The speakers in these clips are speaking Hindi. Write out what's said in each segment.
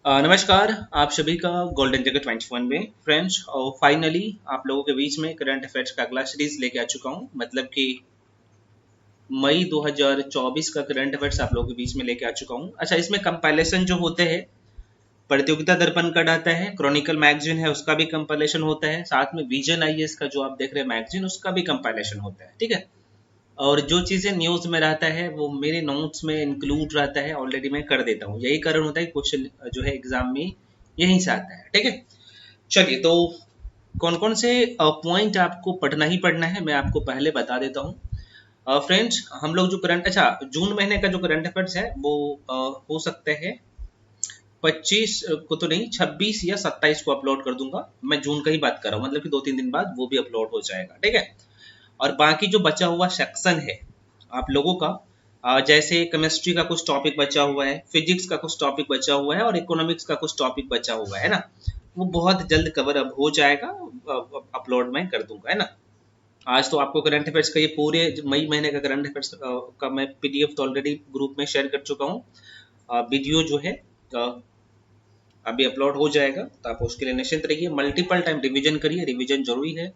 नमस्कार। आप सभी का गोल्डन जगत 21 में फ्रेंड्स, और फाइनली आप लोगों के बीच में करंट अफेयर्स का अगला सीरीज लेके आ चुका हूं। मतलब कि मई 2024 का करंट अफेयर्स आप लोगों के बीच में लेके आ चुका हूं। अच्छा, इसमें कंपाइलेशन जो होते हैं, प्रतियोगिता दर्पण का डाटा है, क्रॉनिकल मैगजीन है, उसका भी कंपाइलेशन होता है, साथ में विजन आईएएस का जो आप देख रहे हैं मैगजीन, उसका भी कंपाइलेशन होता है। ठीक है। और जो चीजें न्यूज में रहता है वो मेरे नोट्स में इंक्लूड रहता है, ऑलरेडी मैं कर देता हूँ। यही कारण होता है क्वेश्चन जो है एग्जाम में यहीं से आता है। ठीक है। चलिए, तो कौन कौन से पॉइंट आपको पढ़ना ही पढ़ना है मैं आपको पहले बता देता हूँ। फ्रेंड्स, हम लोग जो करंट जून महीने का जो करंट अफेयर्स है वो हो सकते हैं 25 को तो नहीं, 26 या 27 को अपलोड कर दूंगा। मैं जून का ही बात कर रहा हूँ, मतलब कि 2-3 दिन बाद वो भी अपलोड हो जाएगा। ठीक है। और बाकी जो बचा हुआ सेक्शन है आप लोगों का, जैसे केमिस्ट्री का कुछ टॉपिक बचा हुआ है, फिजिक्स का कुछ टॉपिक बचा हुआ है और इकोनॉमिक्स का कुछ टॉपिक बचा हुआ है ना, वो बहुत जल्द कवर अप हो जाएगा। अपलोड मैं कर दूंगा, है ना। आज तो आपको करंट अफेयर्स का ये पूरे मई महीने का करंट अफेयर्स का मैं पीडीएफ तो ऑलरेडी ग्रुप में शेयर कर चुका हूँ। वीडियो जो है अभी अपलोड हो जाएगा, तो आप उसके लिए निश्चिंत रहिए। मल्टीपल टाइम रिवीजन करिए, रिवीजन जरूरी है।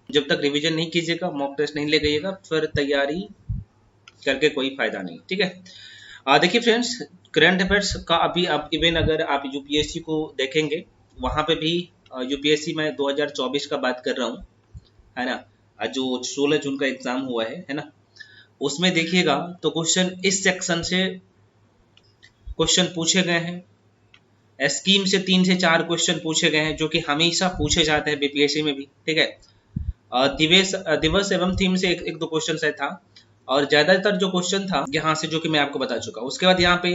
जब तक रिवीजन नहीं कीजिएगा, मॉक टेस्ट नहीं ले गइएगा, फिर तैयारी करके कोई फायदा नहीं। ठीक है। देखिए फ्रेंड्स, करंट अफेयर्स का अभी आप इवन अगर आप यूपीएससी को देखेंगे, वहां पे भी यूपीएससी में 2024 का बात कर रहा हूँ, है ना। जो 16 जून का एग्जाम हुआ है ना, उसमें देखिएगा तो क्वेश्चन इस सेक्शन से क्वेश्चन पूछे गए हैं। स्कीम से 3 से 4 क्वेश्चन पूछे गए हैं, जो कि हमेशा पूछे जाते हैं बीपीएससी में भी। ठीक है। दिवस दिवस एवं थीम से एक दो क्वेश्चन से था, और ज्यादातर जो क्वेश्चन था यहाँ से, जो कि मैं आपको बता चुका हूँ। उसके बाद यहाँ पे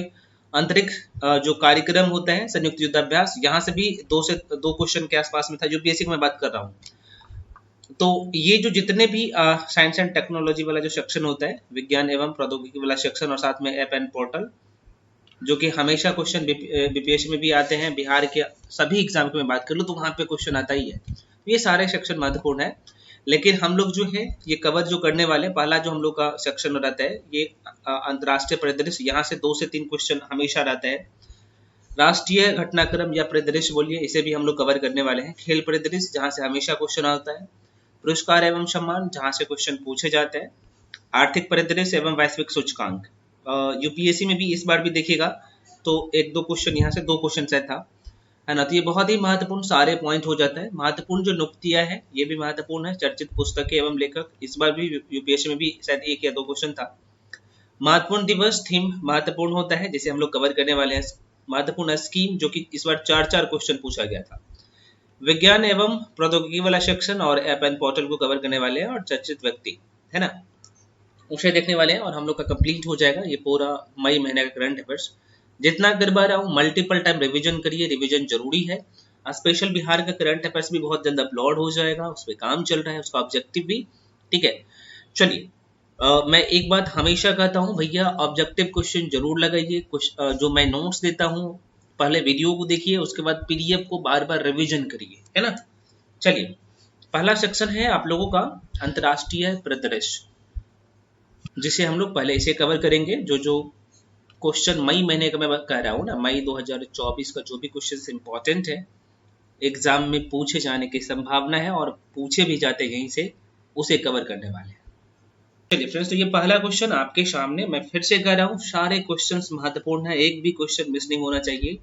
अंतरिक्ष जो कार्यक्रम होता है, संयुक्त युद्धाभ्यास, यहाँ से भी 2 क्वेश्चन के आसपास में था। यूपीएससी की मैं बात कर रहा हूँ। तो ये जो जितने भी साइंस एंड टेक्नोलॉजी वाला जो सेक्शन होता है, विज्ञान एवं प्रौद्योगिकी वाला सेक्शन, और साथ में ऐप एंड पोर्टल, जो कि हमेशा क्वेश्चन बीपीएससी में भी आते हैं। बिहार के सभी एग्जाम की मैं बात कर लूँ तो वहां पे क्वेश्चन आता ही है। ये सारे सेक्शन महत्वपूर्ण है, लेकिन हम लोग जो है ये कवर जो करने वाले, पहला जो हम लोग का सेक्शन रहता है ये अंतर्राष्ट्रीय परिदृश्य, यहाँ से 2 से 3 क्वेश्चन हमेशा रहता है। राष्ट्रीय घटनाक्रम या परिदृश्य बोलिए, इसे भी हम लोग कवर करने वाले हैं। खेल परिदृश्य, जहाँ से हमेशा क्वेश्चन आता है। पुरस्कार एवं सम्मान, जहाँ से क्वेश्चन पूछे जाते हैं। आर्थिक परिदृश्य एवं वैश्विक सूचकांक, यूपीएससी में भी इस बार भी देखिएगा तो 1-2 क्वेश्चन, यहाँ से 2 क्वेश्चन से था, है ना। तो ये बहुत ही महत्वपूर्ण सारे पॉइंट हो जाता है। महत्वपूर्ण जो नुक्तियां है ये भी महत्वपूर्ण है। चर्चित पुस्तकें एवं लेखक, इस बार भी यूपीएससी में भी शायद 1 या 2 क्वेश्चन था। महत्वपूर्ण दिवस, थीम महत्वपूर्ण होता है, जिसे हम लोग कवर करने वाले हैं। महत्वपूर्ण स्कीम, जो कि इस बार 4-4 क्वेश्चन पूछा गया था। विज्ञान एवं प्रौद्योगिकी वाला सेक्शन और ऐप एंड पोर्टल को कवर करने वाले हैं, और चर्चित व्यक्ति, है ना, उसे देखने वाले हैं। और हम लोग का कंप्लीट हो जाएगा ये पूरा मई महीने का करंट अफेयर्स। जितना कर पा रहा हूँ मल्टीपल टाइम रिवीजन करिए, रिवीजन जरूरी है। स्पेशल बिहार का करंट अफेयर्स भी बहुत जल्द अपलोड हो जाएगा, उस पर काम चल रहा है, उसका ऑब्जेक्टिव भी। ठीक है। चलिए, मैं एक बात हमेशा कहता हूँ भैया, ऑब्जेक्टिव क्वेश्चन जरूर लगाइए। जो मैं नोट्स देता हूँ, पहले वीडियो को देखिए, उसके बाद पीडीएफ को बार बार रिविजन करिए, है ना। चलिए, पहला सेक्शन है आप लोगों का अंतर्राष्ट्रीय परिदृश्य, जिसे हम लोग पहले इसे कवर करेंगे। जो जो क्वेश्चन मई महीने का मैं कह रहा हूँ ना, मई 2024 का जो भी क्वेश्चन इंपॉर्टेंट है, एग्जाम में पूछे जाने की संभावना है और पूछे भी जाते यहीं से, उसे कवर करने वाले हैं। चलिए फ्रेंड्स, तो ये पहला क्वेश्चन आपके सामने, मैं फिर से कह रहा हूँ सारे क्वेश्चंस महत्वपूर्ण है, एक भी क्वेश्चन मिस नहीं होना चाहिए।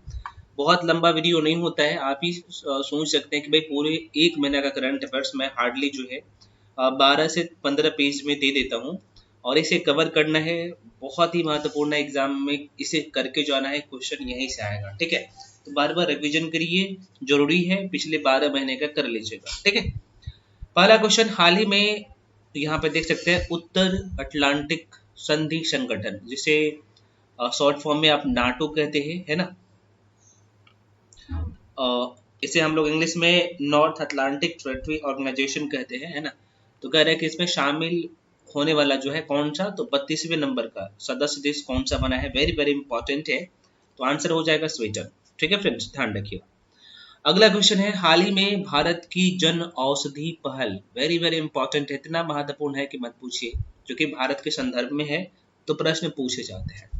बहुत लंबा वीडियो नहीं होता है। आप ही सोच सकते हैं कि भाई पूरे 1 महीने का करंट अफेयर्स मैं हार्डली जो है 12 से 15 पेज में दे देता हूँ, और इसे कवर करना है। बहुत ही महत्वपूर्ण है, एग्जाम में इसे करके जाना है, क्वेश्चन यहीं से आएगा। ठीक है। तो बार बार रिविजन करिए, जरूरी है, पिछले 12 महीने का कर लीजिएगा। ठीक है। पहला क्वेश्चन, हाल ही में यहाँ पे देख सकते हैं उत्तर अटलांटिक संधि संगठन, जिसे शॉर्ट फॉर्म में आप नाटो कहते हैं, है ना। इसे हम लोग इंग्लिश में नॉर्थ अटलांटिक ट्रेटरी ऑर्गेनाइजेशन कहते हैं, है ना। तो कह रहे हैं कि इसमें शामिल होने वाला जो है कौन सा, तो 32वें नंबर का सदस्य देश कौन सा बना है, वेरी वेरी इंपॉर्टेंट है। तो आंसर हो जाएगा स्वीडन। ठीक है फ्रेंड्स, ध्यान रखिएगा। अगला क्वेश्चन है, हाल ही में भारत की जन औषधि पहल, वेरी वेरी इंपॉर्टेंट है, इतना महत्वपूर्ण है कि मत पूछिए, क्योंकि भारत के संदर्भ में है तो प्रश्न पूछे जाते हैं।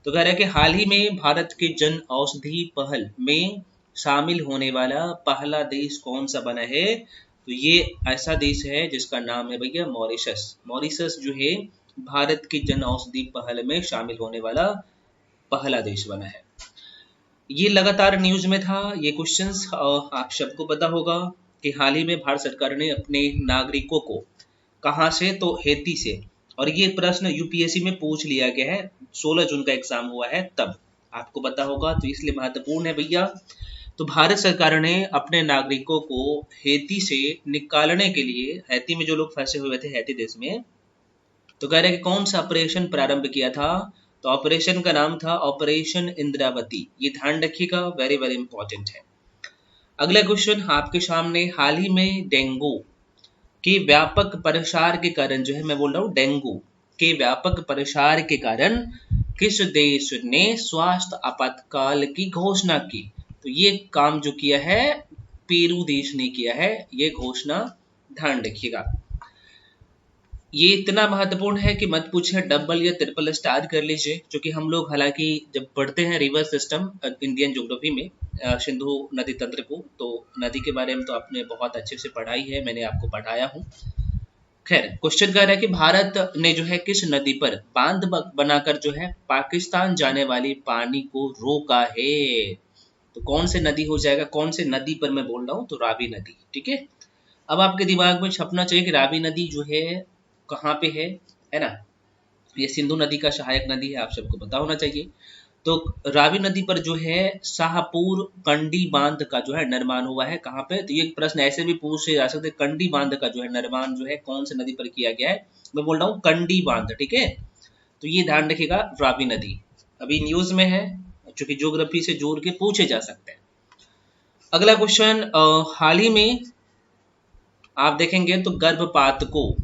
तो कह रहा है कि हाल ही में भारत के जन औषधि पहल में शामिल होने वाला पहला देश कौन सा बना है? तो ये ऐसा देश है जिसका नाम है भैया मॉरिशस। मॉरिशस जो है भारत की जन औषधि पहल में शामिल होने वाला पहला देश बना है। ये लगातार न्यूज में था ये क्वेश्चंस। आप सबको पता होगा कि हाल ही में भारत सरकार ने अपने नागरिकों को कहाँ से, तो हैती से, और ये प्रश्न यूपीएससी में पूछ लिया गया है। 16 जून का एग्जाम हुआ है तब, आपको पता होगा, तो इसलिए महत्वपूर्ण है भैया। तो भारत सरकार ने अपने नागरिकों को हैती से निकालने के लिए, हैती में जो लोग फंसे हुए थे हैती देश में, तो कह रहे हैं कि कौन सा ऑपरेशन प्रारंभ किया था? तो ऑपरेशन का नाम था ऑपरेशन इंद्रावती। ये ध्यान रखिएगा, वेरी वेरी इंपॉर्टेंट है। अगला क्वेश्चन आपके सामने, हाल ही में डेंगू के व्यापक प्रसार के कारण, जो है मैं बोल रहा हूँ डेंगू के व्यापक प्रसार के कारण किस देश ने स्वास्थ्य आपातकाल की घोषणा की? तो ये काम जो किया है पेरू देश ने किया है, ये घोषणा ध्यान रखिएगा। ये इतना महत्वपूर्ण है कि मत पूछे, डबल या ट्रिपल स्टार कर लीजिए, क्योंकि हम लोग हालांकि जब पढ़ते हैं रिवर सिस्टम इंडियन ज्योग्राफी में सिंधु नदी तंत्र को, तो नदी के बारे में तो आपने बहुत अच्छे से पढ़ाई है, मैंने आपको पढ़ाया हूँ। खैर, क्वेश्चन कह रहा है कि भारत ने जो है किस नदी पर बांध बनाकर जो है पाकिस्तान जाने वाली पानी को रोका है? तो कौन से नदी हो जाएगा, कौन से नदी पर मैं बोल रहा हूँ? तो रावी नदी। ठीक है, अब आपके दिमाग में छपना चाहिए कि रावी नदी जो है कहाँ पे है ना? ये सिंधु नदी का सहायक नदी है, आप सबको पता होना चाहिए। तो रावी नदी पर जो है शाहपुर कंडी बांध का जो है निर्माण हुआ है। कहाँ पे? तो ये प्रश्न ऐसे भी पूछे जा सकते, कंडी बांध का जो है निर्माण जो है कौन सी नदी पर किया गया है? मैं बोल रहा हूँ कंडी बांध। ठीक है, तो ये ध्यान रखिएगा, रावी नदी अभी न्यूज में है, चूंकि ज्योग्राफी से जोड़ के पूछे जा सकते हैं। अगला क्वेश्चन, हाल ही में आप देखेंगे तो गर्भपात को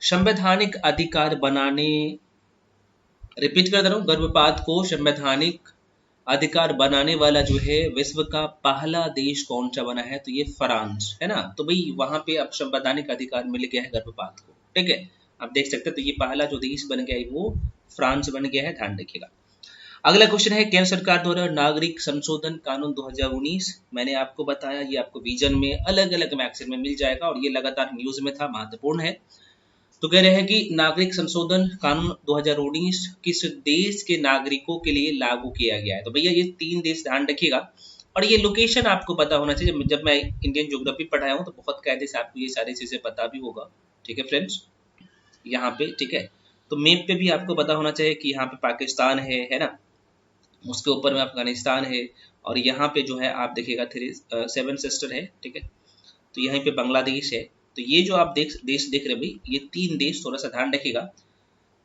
संवैधानिक अधिकार बनाने, रिपीट कर दे रहा हूँ, गर्भपात को संवैधानिक अधिकार बनाने वाला जो है विश्व का पहला देश कौन सा बना है? तो ये फ्रांस है ना। तो भाई वहां पे अब संवैधानिक अधिकार मिल गया है गर्भपात को। ठीक है, आप देख सकते हैं, तो ये पहला जो देश बन गया है वो फ्रांस बन गया है, ध्यान रखिएगा। अगला क्वेश्चन है, केंद्र सरकार द्वारा नागरिक संशोधन कानून 2019, मैंने आपको बताया ये आपको विजन में अलग अलग मैगजीन में मिल जाएगा, और ये लगातार न्यूज में था, महत्वपूर्ण है। तो कह रहे हैं कि नागरिक संशोधन कानून 2019 किस देश के नागरिकों के लिए लागू किया गया है? तो भैया ये 3 देश ध्यान रखिएगा, और ये लोकेशन आपको पता होना चाहिए। जब मैं इंडियन ज्योग्राफी पढ़ाया हूँ तो बहुत कायदे से आपको ये सारी चीजें पता भी होगा। ठीक है फ्रेंड्स, यहाँ पे ठीक है, तो मैप पे भी आपको पता होना चाहिए कि यहाँ पे पाकिस्तान है ना, उसके ऊपर में अफगानिस्तान है, और यहाँ पे जो है आप देखिएगा 7 सिस्टर है। ठीक है, तो यहीं पे बांग्लादेश है। तो ये जो आप देश देख रहे भाई, ये 3 देश थोड़ा सा ध्यान रखिएगा।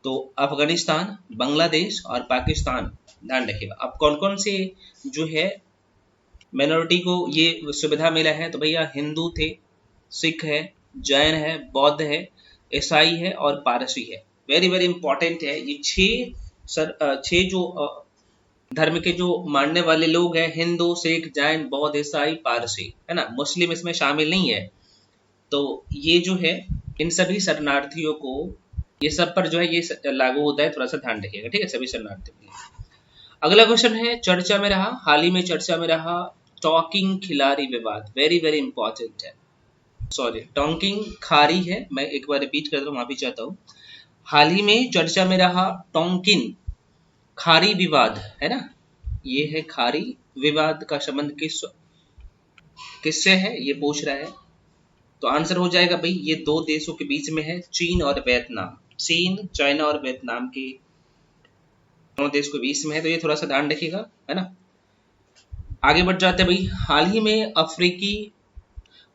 तो अफगानिस्तान, बांग्लादेश और पाकिस्तान, ध्यान रखिएगा। अब कौन कौन से जो है माइनॉरिटी को ये सुविधा मिला है? तो भैया हिंदू थे, सिख है, जैन है, बौद्ध है, ईसाई है और पारसी है। वेरी वेरी इंपॉर्टेंट है ये 6 जो धर्म के जो मानने वाले लोग हैं, हिंदू, सिख, जैन, बौद्ध, ईसाई, पारसी, है ना, मुस्लिम इसमें शामिल नहीं है। तो ये जो है इन सभी शरणार्थियों को, ये सब पर जो है ये लागू होता है, थोड़ा सा ध्यान रखिएगा। ठीक है, सभी शरणार्थियों। अगला क्वेश्चन है, चर्चा में रहा, हाल ही में चर्चा में रहा टॉकिंग खिलाड़ी विवाद, वेरी वेरी इंपॉर्टेंट है। सॉरी, टॉकिंग खारी है, मैं एक बार रिपीट कर रहा हूँ, माफी चाहता हूँ। हाल ही में चर्चा में रहा टॉकिंग खारी विवाद, है ना, ये है खारी विवाद का संबंध किससे है ये पूछ रहा है। तो आंसर हो जाएगा भाई, ये 2 देशों के बीच में है, चीन और वियतनाम। चीन, चाइना और वियतनाम के दोनों देश के बीच में है, तो ये थोड़ा सा ध्यान रखिएगा, है ना। आगे बढ़ जाते हैं भाई, हाल ही में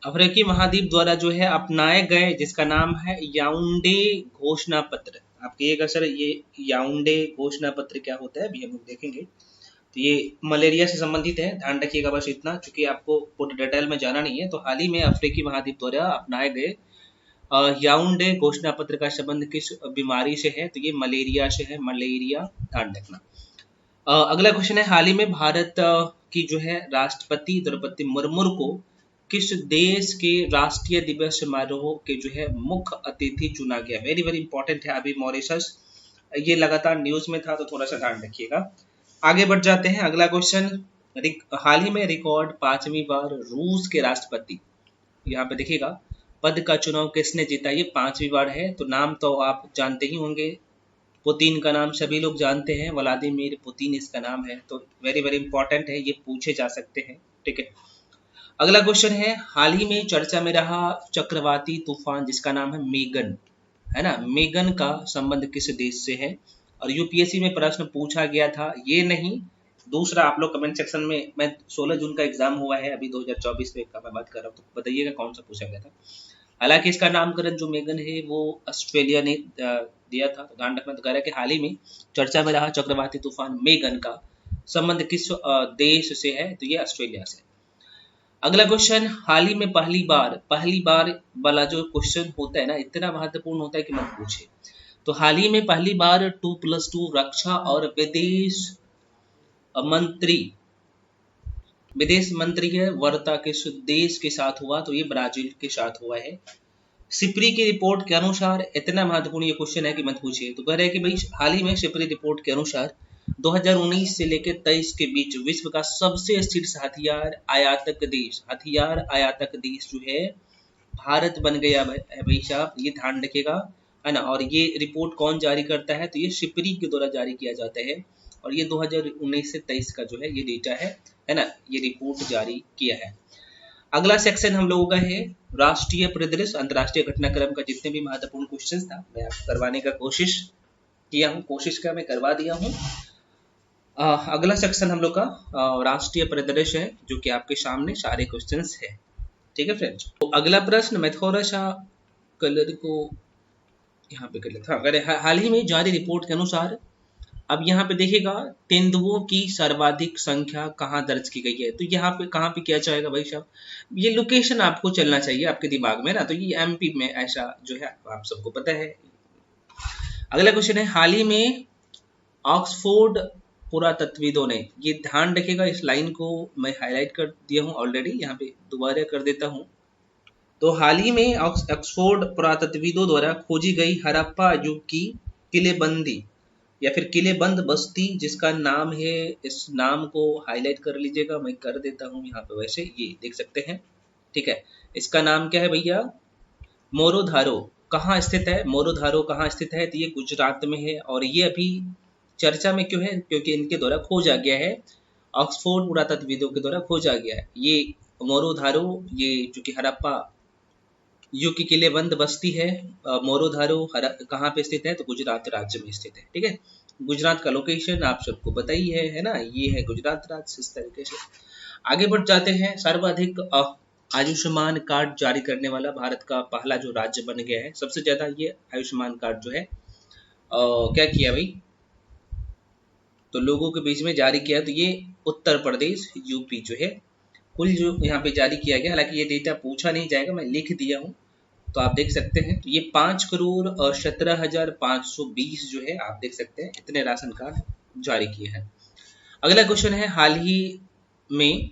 अफ्रीकी महाद्वीप द्वारा जो है अपनाए गए, जिसका नाम है याउंडे घोषणा पत्र। आपके एक असर, ये याउंडे घोषणा पत्र क्या होता है अभी हम लोग देखेंगे। तो ये मलेरिया से संबंधित है, ध्यान रखिएगा बस इतना, क्योंकि आपको पूरी डिटेल में जाना नहीं है। तो हाल ही में अफ्रीकी महाद्वीप द्वारा अपनाए गए याउंडे घोषणा पत्र का संबंध किस बीमारी से है? तो ये मलेरिया से है, मलेरिया, ध्यान रखना। अगला क्वेश्चन है, हाल ही में भारत की जो है राष्ट्रपति द्रौपदी मुर्मू को किस देश के राष्ट्रीय दिवस समारोह के जो है मुख्य अतिथि चुना गया? वेरी वेरी इंपॉर्टेंट है। अभी मॉरिशस ये लगातार न्यूज में था, तो थोड़ा सा ध्यान रखिएगा। आगे बढ़ जाते हैं, अगला क्वेश्चन। हाल ही में रिकॉर्ड 5वीं बार रूस के राष्ट्रपति, यहाँ पे देखिएगा पद का चुनाव किसने जीता, ये 5वीं बार है। तो नाम तो आप जानते ही होंगे, पुतिन का नाम सभी लोग जानते हैं, व्लादिमीर पुतिन इसका नाम है। तो वेरी वेरी इंपॉर्टेंट है, ये पूछे जा सकते हैं, ठीक है। अगला क्वेश्चन है, हाल ही में चर्चा में रहा चक्रवाती तूफान जिसका नाम है मेगन, है ना, मेगन का संबंध किस देश से है। और यूपीएससी में प्रश्न पूछा गया था, ये नहीं दूसरा, आप लोग कमेंट सेक्शन में, मैं 16 जून का एग्जाम हुआ है अभी 2024 में का मैं बात कर रहा हूँ, तो बताइएगा कौन सा पूछा गया था। हालांकि इसका नामकरण जो मेगन है वो ऑस्ट्रेलिया ने दिया था। तो ध्यान रखना, तो कह रहा है कि हाल ही में चर्चा में रहा चक्रवाती तूफान मेगन का संबंध किस देश से है, तो ये ऑस्ट्रेलिया से। अगला क्वेश्चन, हाल ही में पहली बार वाला जो क्वेश्चन होता है ना, इतना महत्वपूर्ण होता है कि मत पूछे। तो हाल ही में पहली बार 2+2 रक्षा और विदेश मंत्री है वार्ता किस देश के साथ हुआ, तो ये ब्राजील के साथ हुआ है। सिप्री की रिपोर्ट के अनुसार, इतना महत्वपूर्ण ये क्वेश्चन है कि मत पूछिए। तो कह रहे हैं कि भाई हाल ही में सिप्री रिपोर्ट के अनुसार 2019 से लेकर 23 के बीच विश्व का सबसे शीर्ष हथियार आयातक देश जो है भारत बन गया है भाई साहब, ये ध्यान रखिएगा, है ना। और ये रिपोर्ट कौन जारी करता है, तो ये सिप्री के द्वारा जारी किया जाता है। और ये 2019 से 23 का जो है ये डेटा है ना, ये रिपोर्ट जारी किया है। अगला सेक्शन हम लोगों का है राष्ट्रीय परिदृश्य अंतर्राष्ट्रीय घटनाक्रम का। जितने भी महत्वपूर्ण क्वेश्चन था मैं आपको करवाने का कोशिश मैं करवा दिया हूँ। अगला सेक्शन हम लोग का राष्ट्रीय परिदृश्य है, जो कि आपके सामने सारे क्वेश्चंस है, ठीक है फ्रेंड्स। तो अगला प्रश्न मैं थोड़ा सा कलर को यहाँ पे कर लेता हूँ। अगर हाल ही में जारी रिपोर्ट के अनुसार, अब यहाँ पे देखिएगा तेंदुओं की सर्वाधिक संख्या कहाँ दर्ज की गई है, तो यहाँ पे कहाँ पे किया जाएगा भाई साहब, ये लोकेशन आपको चलना चाहिए आपके दिमाग में ना, तो ये एमपी में ऐसा जो है आप सबको पता है। अगला क्वेश्चन है, हाल ही में ऑक्सफोर्ड पुरातत्वविदों ने, ये ध्यान रखिएगा, इस लाइन को मैं हाईलाइट कर दिया हूँ ऑलरेडी, यहाँ पे दोबारा कर देता हूँ। तो हाल ही में ऑक्सफोर्ड पुरातत्वविदों द्वारा खोजी गई हड़प्पा युग की किलेबंदी या फिर किलेबंद बस्ती जिसका नाम है, इस नाम को हाईलाइट कर लीजिएगा, मैं कर देता हूँ यहाँ पे, वैसे ये देख सकते हैं, ठीक है। इसका नाम क्या है भैया, मोरोधारो। कहाँ स्थित है मोरोधारो, कहाँ स्थित है, तो ये गुजरात में है। और ये अभी चर्चा में क्यों है, क्योंकि इनके द्वारा खोजा गया है, ऑक्सफोर्ड पुरातत्वविदों के द्वारा खोजा गया है ये मोरोधारो, ये जो कि हड़प्पा युग की किलेबंद बस्ती है। मोरोधारो कहाँ पे स्थित है, तो गुजरात राज्य में स्थित है, ठीक है। गुजरात का लोकेशन आप सबको पता ही है ना, ये है गुजरात राज्य। इस तरीके से आगे बढ़ जाते हैं। सर्वाधिक आयुष्मान कार्ड जारी करने वाला भारत का पहला जो राज्य बन गया है, सबसे ज्यादा ये आयुष्मान कार्ड जो है क्या किया भाई, तो लोगों के बीच में जारी किया, तो ये उत्तर प्रदेश यूपी जो है कुल जो यहाँ पे जारी किया गया। हालांकि ये डेटा पूछा नहीं जाएगा, मैं लिख दिया हूँ, तो आप देख सकते हैं। तो ये 5,17,520 जो है आप देख सकते हैं, इतने राशन कार्ड जारी किए हैं। अगला क्वेश्चन है, हाल ही में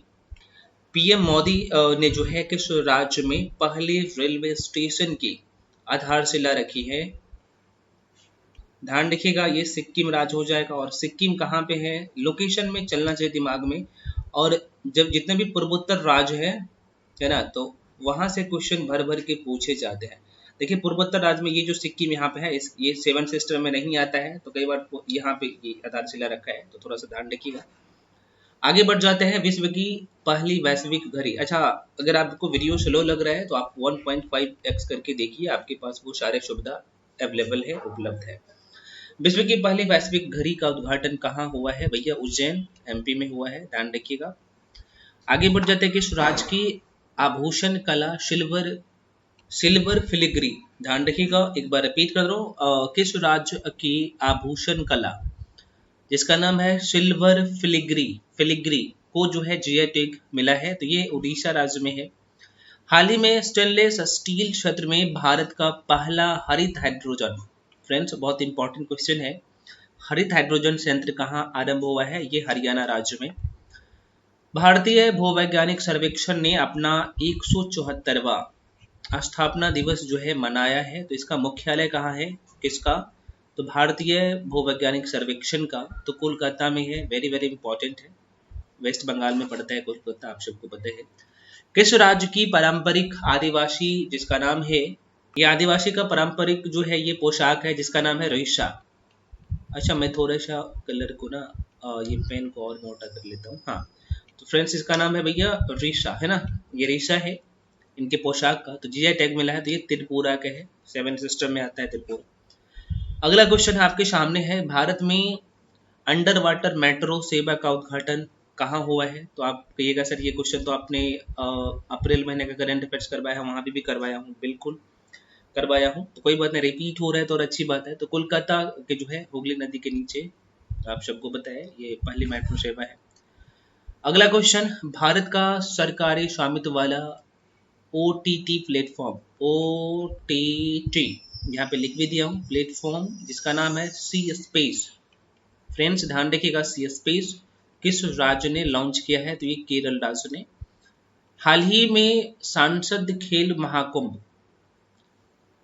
पीएम मोदी ने जो है किस राज्य में पहले रेलवे स्टेशन की आधारशिला रखी है, ध्यान रखिएगा, ये सिक्किम राज्य हो जाएगा। और सिक्किम कहाँ पे है, लोकेशन में चलना चाहिए दिमाग में। और जब जितने भी पूर्वोत्तर राज्य है ना, तो वहां से क्वेश्चन भर भर के पूछे जाते हैं। देखिए पूर्वोत्तर राज्य में ये जो सिक्किम यहाँ पे है, ये 7 सिस्टर में नहीं आता है, तो कई बार यहाँ पे ये आधारशिला रखा है, तो थोड़ा सा ध्यान रखिएगा। आगे बढ़ जाते हैं, विश्व की पहली वैश्विक घड़ी। अच्छा, अगर आपको वीडियो स्लो लग रहा है तो आप 1.5x करके देखिए, आपके पास वो सारे सुविधा अवेलेबल है, उपलब्ध है। विश्व की पहली वैश्विक घड़ी का उद्घाटन कहाँ हुआ है भैया, उज्जैन एमपी में हुआ है, ध्यान रखिएगा। आगे बढ़ जाते हैं कि स्वराज की आभूषण कला सिल्वर फिलिग्री, ध्यान रखिएगा, एक बार रिपीट कर रहा हूँ, किस राज्य की आभूषण कला जिसका नाम है सिल्वर फिलिग्री को जो है जीआई टैग मिला है, तो ये उड़ीसा राज्य में है। हाल ही में स्टेनलेस स्टील क्षेत्र में भारत का पहला हरित हाइड्रोजन, फ्रेंड्स बहुत इंपॉर्टेंट क्वेश्चन है, हरित हाइड्रोजन संयंत्र कहाँ आरंभ हुआ है, ये हरियाणा राज्य में। भारतीय भूवैज्ञानिक सर्वेक्षण ने अपना 174वां स्थापना दिवस जो है मनाया है, तो इसका मुख्यालय कहाँ है, किसका, तो भारतीय भूवैज्ञानिक सर्वेक्षण का तो कोलकाता में है, वेरी वेरी इंपॉर्टेंट है, वेस्ट बंगाल में पड़ता है कोलकाता, आप सबको पता है। किस राज्य की पारंपरिक आदिवासी जिसका नाम है, ये आदिवासी का पारंपरिक जो है ये पोशाक है जिसका नाम है रिशा। अच्छा, मैं थोड़ा सा कलर को ना ये पेन को और मोटा कर लेता हूँ। हाँ, तो फ्रेंड्स इसका नाम है भैया रिशा, है ना, ये रिशा है इनके पोशाक का। तो जीआई टैग मिला है, तो ये त्रिपुरा का है, 7 सिस्टम में आता है त्रिपुरा। अगला क्वेश्चन आपके सामने है, भारत में अंडर वाटर मेट्रो सेवा का उद्घाटन कहाँ हुआ है? तो आप कहिएगा सर ये क्वेश्चन तो आपने अप्रैल महीने का करंट अफेयर्स करवाया है, वहां भी करवाया हूँ, बिल्कुल करवाया हूँ, तो कोई बात नहीं, रिपीट हो रहा है तो और अच्छी बात है। तो कोलकाता के जो है हुगली नदी के नीचे, तो आप सबको पता है ये पहली मेट्रो सेवा है। अगला क्वेश्चन, भारत का सरकारी स्वामित्व वाला ओटीटी प्लेटफॉर्म, ओटीटी यहाँ पे लिख भी दिया हूँ, प्लेटफॉर्म जिसका नाम है सी स्पेस। फ्रेंड्स ध्यान रखिएगा, सी स्पेस किस राज्य ने लॉन्च किया है? तो ये केरल राज्य ने। हाल ही में सांसद खेल महाकुंभ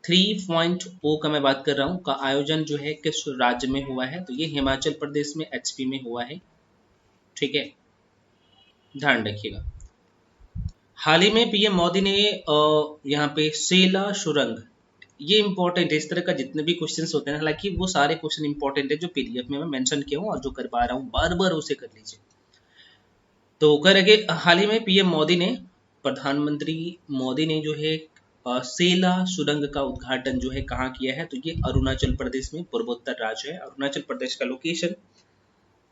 3.0 का मैं बात कर रहा हूँ का आयोजन जो है किस राज्य में हुआ है? तो ये हिमाचल प्रदेश में एचपी में हुआ है, ठीक है, ध्यान रखिएगा। हाल ही में पीएम मोदी ने यहाँ पे सेला सुरंग, ये इंपॉर्टेंट है, इस तरह का जितने भी क्वेश्चंस होते हैं, हालांकि वो सारे क्वेश्चन इंपॉर्टेंट है जो पीडीएफ में मैं मेंशन किया हूँ और जो करवा रहा हूँ, बार बार उसे कर लीजिए। तो करेंगे, हाल ही में पीएम मोदी ने, प्रधानमंत्री मोदी ने जो है सेला सुरंग का उद्घाटन जो है कहाँ किया है? तो ये अरुणाचल प्रदेश में, पूर्वोत्तर राज्य है, अरुणाचल प्रदेश का लोकेशन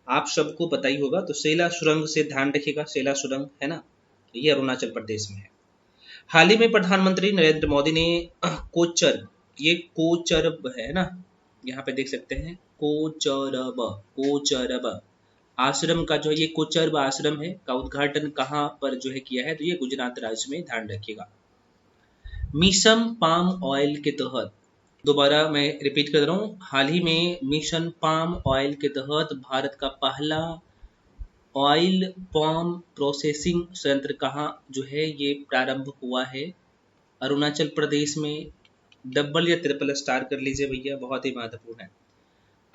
आप सबको पता ही होगा। तो सेला सुरंग से ध्यान रखिएगा, सेला सुरंग है ना, ये अरुणाचल प्रदेश में है। हाल ही में प्रधानमंत्री नरेंद्र मोदी ने कोचर, ये कोचरब है ना, यहाँ पे देख सकते हैं कोचरब, कोचरब आश्रम का जो ये कोचरब आश्रम है का उद्घाटन कहाँ पर जो है किया है? तो ये गुजरात राज्य में, ध्यान रखिएगा। मिशन पाम ऑयल के तहत, दोबारा मैं रिपीट कर रहा हूँ, हाल ही में मिशन पाम ऑयल के तहत भारत का पहला ऑयल पाम प्रोसेसिंग संयंत्र कहाँ जो है ये प्रारंभ हुआ है? अरुणाचल प्रदेश में। डबल या ट्रिपल स्टार कर लीजिए भैया, बहुत ही महत्वपूर्ण है।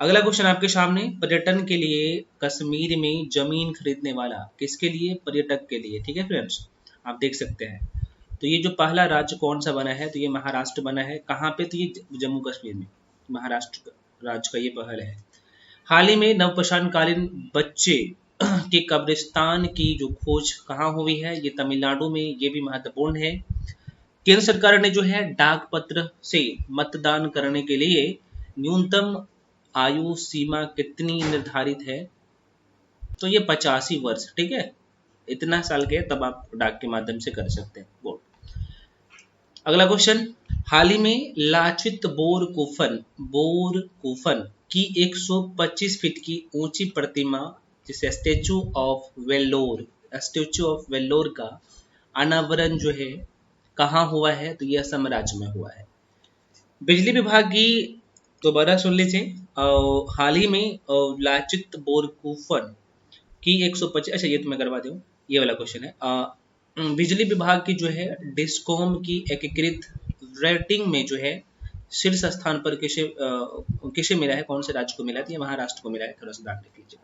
अगला क्वेश्चन आपके सामने, पर्यटन के लिए कश्मीर में जमीन खरीदने वाला, किसके लिए? पर्यटक के लिए, ठीक है फ्रेंड्स, आप देख सकते हैं। तो ये जो पहला राज्य कौन सा बना है? तो ये महाराष्ट्र बना है। कहाँ पे? तो ये जम्मू कश्मीर में, महाराष्ट्र राज्य का ये पहल है। हाल ही में नवपाषाणकालीन बच्चे के कब्रिस्तान की जो खोज कहाँ हुई है? ये तमिलनाडु में, ये भी महत्वपूर्ण है। केंद्र सरकार ने जो है डाक पत्र से मतदान करने के लिए न्यूनतम आयु सीमा कितनी निर्धारित है? तो ये 85 वर्ष, ठीक है, इतना साल के तब आप डाक के माध्यम से कर सकते हैं वोट। अगला क्वेश्चन, हाल ही में लाचित बोरकुफन की 125 फीट की ऊंची प्रतिमा जिसे स्टेचू ऑफ वेल्लोर का अनावरण जो है कहाँ हुआ है? तो यह असम राज्य में हुआ है। बिजली विभाग की, दोबारा सुन लीजिए, हाल ही में लाचित बोरकुफन की 125, अच्छा ये तो मैं करवा दूं, ये वाला क्वेश्चन है। बिजली विभाग की जो है डिस्कॉम की एकीकृत रेटिंग में जो है शीर्ष स्थान पर किसे मिला है? कौन से राज्य को मिला है? तो ये महाराष्ट्र को मिला है, थोड़ा सा ध्यान रख लीजिएगा।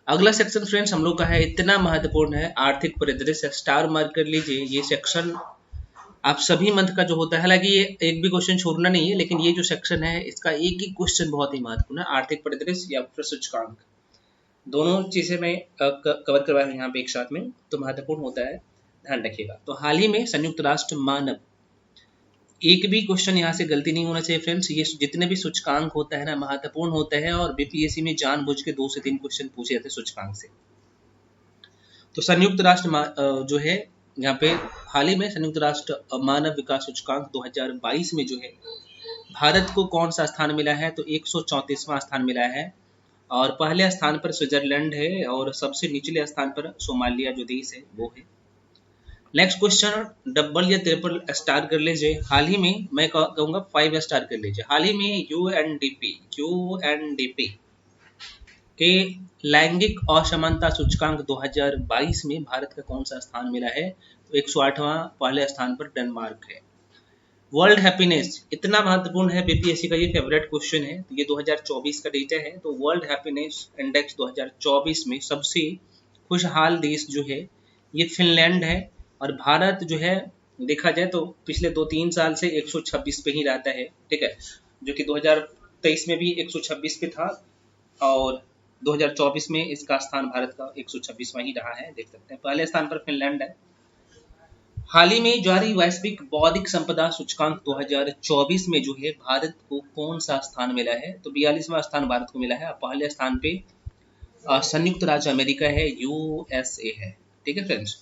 अगला सेक्शन फ्रेंड्स हम लोग का है, इतना महत्वपूर्ण है, आर्थिक परिदृश्य, स्टार मार्क कर लीजिए। ये सेक्शन आप सभी मंथ का जो होता है, हालांकि ये एक भी क्वेश्चन छोड़ना नहीं है, लेकिन ये जो सेक्शन है इसका एक ही क्वेश्चन बहुत ही महत्वपूर्ण है, आर्थिक परिदृश्य या फिर सूचकांक, दोनों चीजें मैं कवर करवा रहा हूँ यहाँ पे एक साथ में, तो महत्वपूर्ण होता है, ध्यान रखिएगा। तो हाल ही में संयुक्त राष्ट्र मानव, एक भी क्वेश्चन यहाँ से गलती नहीं होना चाहिए फ्रेंड्स, ये जितने भी सूचकांक होता है ना महत्वपूर्ण होता है, और बीपीएससी में जानबूझ के 2 से 3 क्वेश्चन पूछे जाते हैं सूचकांक से। तो संयुक्त राष्ट्र जो है यहाँ पे हाल ही में संयुक्त राष्ट्र मानव विकास सूचकांक 2022 में जो है भारत को कौन सा स्थान मिला है? तो 134वां स्थान मिला है, और पहले स्थान पर स्विट्जरलैंड है, और सबसे निचले स्थान पर सोमालिया जो देश है वो है। नेक्स्ट क्वेश्चन, डबल या ट्रिपल स्टार कर लीजिए। हाल ही में, मैं कहूँगा 5 स्टार कर लीजिए। हाल ही में यूएनडीपी के लैंगिक असमानता सूचकांक 2022 में भारत का कौन सा स्थान मिला है? तो 108वां, पहले स्थान पर डेनमार्क है। वर्ल्ड हैप्पीनेस इतना महत्वपूर्ण है, बीपीएससी का ये फेवरेट क्वेश्चन है। तो ये 2024 का डेटा है। तो वर्ल्ड हैप्पीनेस इंडेक्स 2024 में सबसे खुशहाल देश जो है ये फिनलैंड है। और भारत जो है देखा जाए तो पिछले 2-3 साल से 126 पे ही रहता है, ठीक है, जो कि 2023 में भी 126 पे था और 2024 में इसका स्थान भारत का 126वां ही रहा है। देख सकते हैं पहले स्थान पर फिनलैंड है। हाल ही में जारी वैश्विक बौद्धिक संपदा सूचकांक 2024 में जो है भारत को कौन सा स्थान मिला है? तो 42वां स्थान भारत को मिला है। पहले स्थान पे संयुक्त राज्य अमेरिका है, यूएसए है, ठीक है फ्रेंड्स।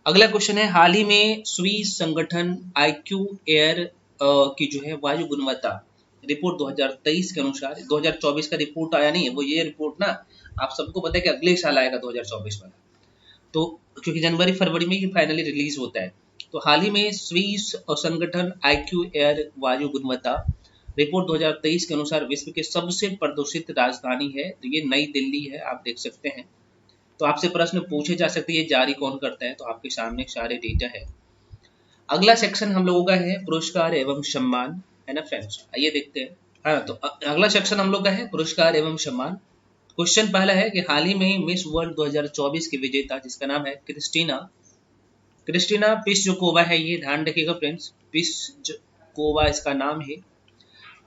अगला क्वेश्चन है, हाल ही में स्विस संगठन आईक्यू एयर की जो है वायु गुणवत्ता रिपोर्ट 2023 के अनुसार, 2024 का रिपोर्ट आया नहीं है, वो ये रिपोर्ट ना आप सबको पता है कि अगले साल आएगा 2024 वाला, तो क्योंकि जनवरी फरवरी में ये फाइनली रिलीज होता है। तो हाल ही में स्विस संगठन आईक्यू एयर वायु गुणवत्ता रिपोर्ट 2023 के अनुसार विश्व के सबसे प्रदूषित राजधानी है, तो ये नई दिल्ली है, आप देख सकते हैं। तो आपसे प्रश्न पूछे जा सकते हैं ये जारी कौन करता है, तो आपके सामने सारे डेटा है। अगला सेक्शन हम लोगों का है पुरस्कार एवं सम्मान, है ना फ्रेंड्स, आइए देखते हैं। हाँ, तो अगला सेक्शन हम लोग का है पुरस्कार एवं सम्मान। क्वेश्चन पहला है कि हाल ही में मिस वर्ल्ड 2024 की विजेता जिसका नाम है क्रिस्टीना पिस्जकोवा है, ये ध्यान रखिएगा फ्रेंड्स, पिस्जकोवा इसका नाम है,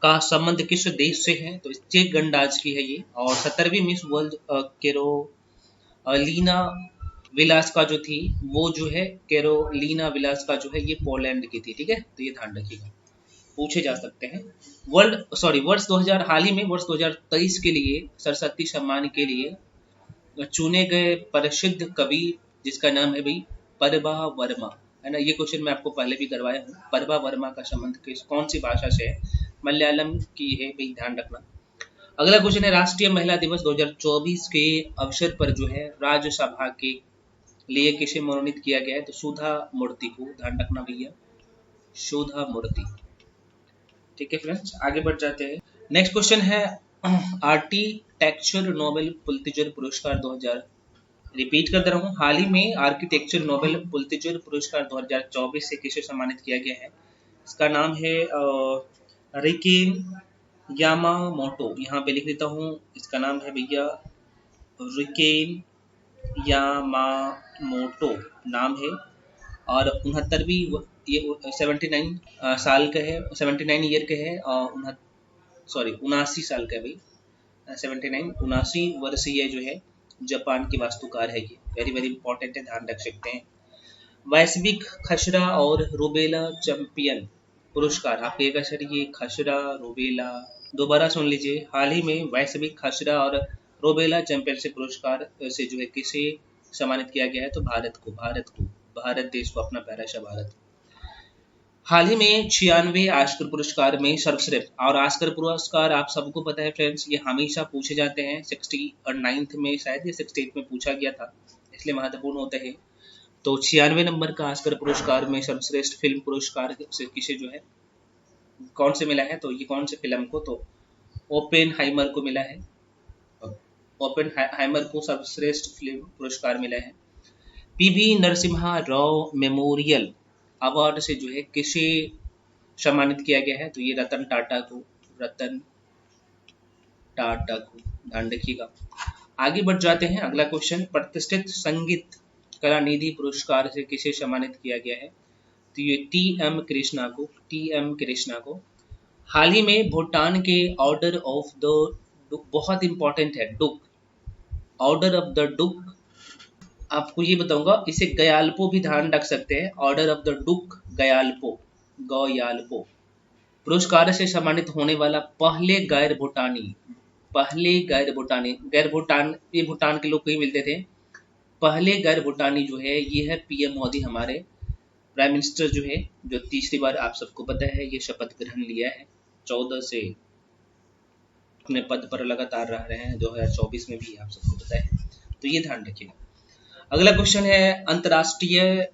का संबंध किस देश से है? तो चेक गणराज्य की है ये। और 17वीं मिस वर्ल्ड कैरोलिना विलास का जो थी वो जो है कैरोलिना विलास का जो है ये पोलैंड की थी, ठीक है, तो ये ध्यान रखिएगा, पूछे जा सकते हैं। वर्ष 2000 हाल ही में वर्ष 2023 के लिए सरस्वती सम्मान के लिए चुने गए प्रसिद्ध कवि जिसका नाम है भाई परबा वर्मा, है ना। ये क्वेश्चन मैं आपको पहले भी करवाया हूँ। परबा वर्मा का संबंध कौन सी भाषा से है? मलयालम की है भाई, ध्यान रखना। अगला क्वेश्चन है, राष्ट्रीय महिला दिवस 2024 के अवसर पर जो है राज्यसभा के लिए किसे मनोनीत किया गया है? तो सुधा मूर्ति को, ध्यान रखना भैया, सुधा मूर्ति, ठीक है फ्रेंड्स। आगे बढ़ जाते हैं। नेक्स्ट क्वेश्चन है, आर्किटेक्चर नोबेल पुलित्जर पुरस्कार 2000, रिपीट कर दे रहा हूँ, हाल ही में आर्किटेक्चर नोबेल पुलित्जर पुरस्कार 2024 से किसे सम्मानित किया गया है? इसका नाम है रिकेन यामामोटो, यहाँ पे लिख देता हूँ, इसका नाम है भैया रिकेन यामामोटो नाम है। और 69वीं ये 79 साल का है, 79 ईयर का है, और 79 साल का है भाई, 79 वर्षीय जो है जापान की वास्तुकार है ये, वेरी वेरी इंपॉर्टेंट है, ध्यान रख सकते हैं। वैश्विक खसरा और रूबेला चैंपियन पुरस्कार, आप कहिएगा सर ये खसरा रूबेला, दोबारा सुन लीजिए, हाल ही में वैश्विक खसरा और रूबेला चैंपियनशिप पुरस्कार से जो है किसे सम्मानित किया गया है? तो भारत देश को, अपना प्यारा सा भारत। हाल ही में 96 ऑस्कर पुरस्कार में सर्वश्रेष्ठ, और ऑस्कर पुरस्कार आप सबको पता है फ्रेंड्स ये हमेशा पूछे जाते हैं, 69 में शायद, ये 68 में पूछा गया था, इसलिए महत्वपूर्ण होता है। तो 96 नंबर का ऑस्कर पुरस्कार में सर्वश्रेष्ठ फिल्म पुरस्कार से किसे जो है कौन से मिला है? तो ये कौन से फिल्म को? तो ओपेनहाइमर को मिला है, ओपेनहाइमर को सर्वश्रेष्ठ फिल्म पुरस्कार मिला है। PV Narasimha Rao memorial award से जो है किसे सम्मानित किया गया है? तो ये रतन टाटा को, ध्यान रखिएगा। आगे बढ़ जाते हैं। अगला क्वेश्चन, प्रतिष्ठित संगीत कला निधि पुरस्कार से किसे सम्मानित किया गया है? तो ये टी.एम. कृष्णा को। हाल ही में भूटान के ऑर्डर ऑफ द डुक, बहुत इंपॉर्टेंट है, डुक, ऑर्डर ऑफ द डुक, आपको ये बताऊंगा, इसे गयाल्पो भी ध्यान रख सकते हैं, ऑर्डर ऑफ द डुक गयाल्पो पुरस्कार से सम्मानित होने वाला पहले गैर भूटान, ये भूटान के लोग को ही मिलते थे, पहले गैर भूटानी जो है ये है पीएम मोदी, हमारे प्राइम मिनिस्टर जो है, जो तीसरी बार आप सबको पता है ये शपथ ग्रहण लिया है, 14 से अपने पद पर लगातार रह रहे हैं, 2024 में भी आप सबको पता है, तो ये ध्यान रखिएगा। अगला क्वेश्चन है, अंतर्राष्ट्रीय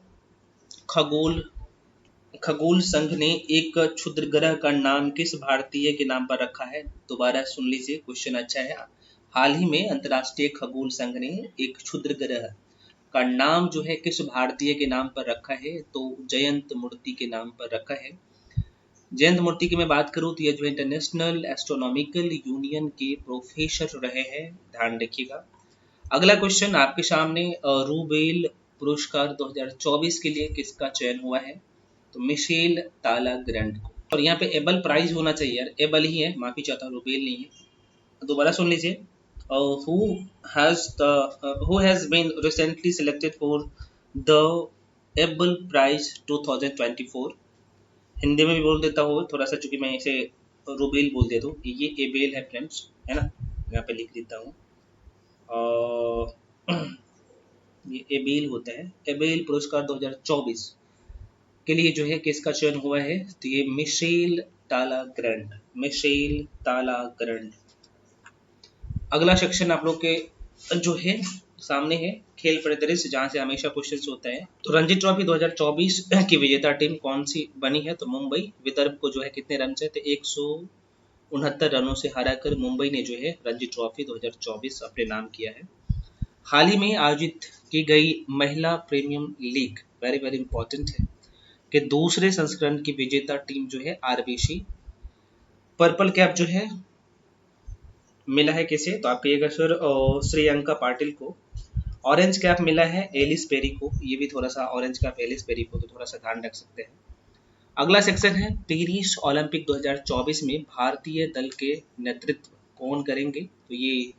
खगोल संघ ने एक क्षुद्र ग्रह का नाम किस भारतीय के नाम पर रखा है? दोबारा सुन लीजिए, क्वेश्चन अच्छा है। हाल ही में अंतर्राष्ट्रीय खगोल संघ ने एक क्षुद्र ग्रह का नाम जो है किस भारतीय के नाम पर रखा है? तो जयंत मूर्ति के नाम पर रखा है। जयंत मूर्ति की मैं बात करूँ तो ये जो इंटरनेशनल एस्ट्रोनॉमिकल यूनियन के प्रोफेसर रहे हैं, ध्यान रखिएगा। अगला क्वेश्चन आपके सामने, रूबेल पुरस्कार 2024 के लिए किसका चयन हुआ है? तो मिशेल तालाग्रैंड को। और यहाँ पे एबल प्राइज होना चाहिए यार, एबल ही है, माफी चाहता हूँ, रूबेल नहीं है। दोबारा सुन लीजिए। who who has been recently selected for the Abel Prize 2024? Hindi में भी बोल देता हूँ थोड़ा सा, चूंकि मैं इसे रूबेल बोल देता हूँ, ये एबेल है फ्रेंड्स, है ना, यहाँ पे लिख देता हूँ। ये एबेल होता है। एबेल पुरस्कार 2024 के लिए जो है किसका चयन हुआ है? तो ये मिशेल तालाग्रैंड, मिशेल तालाग्रैंड। अगला सेक्शन आप लोग के जो है सामने है खेल परिदृश्य, जहां से हमेशा क्वेश्चंस होता है। तो रणजी ट्रॉफी 2024 की विजेता टीम कौन सी बनी है? तो मुंबई। विदर्भ को जो है कितने रन से? तो 169 रनों से हराकर मुंबई ने जो है रणजी ट्रॉफी 2024 अपने नाम किया है। हाल ही में आयोजित की गई महिला premium league, very very important है, कि दूसरे संस्करण की विजेता टीम जो है आरबीसी। पर्पल कैप जो है मिला है किसे? तो आप कहिएगा सर श्रेयंका पाटिल को। ऑरेंज कैप मिला है एलिस पेरी को, ये भी थोड़ा सा ऑरेंज कैप एलिस पेरी को, तो थोड़ा सा ध्यान रख सकते हैं। अगला सेक्शन है पेरिस ओलंपिक 2024 में भारतीय दल के नेतृत्व कौन करेंगे? तो ये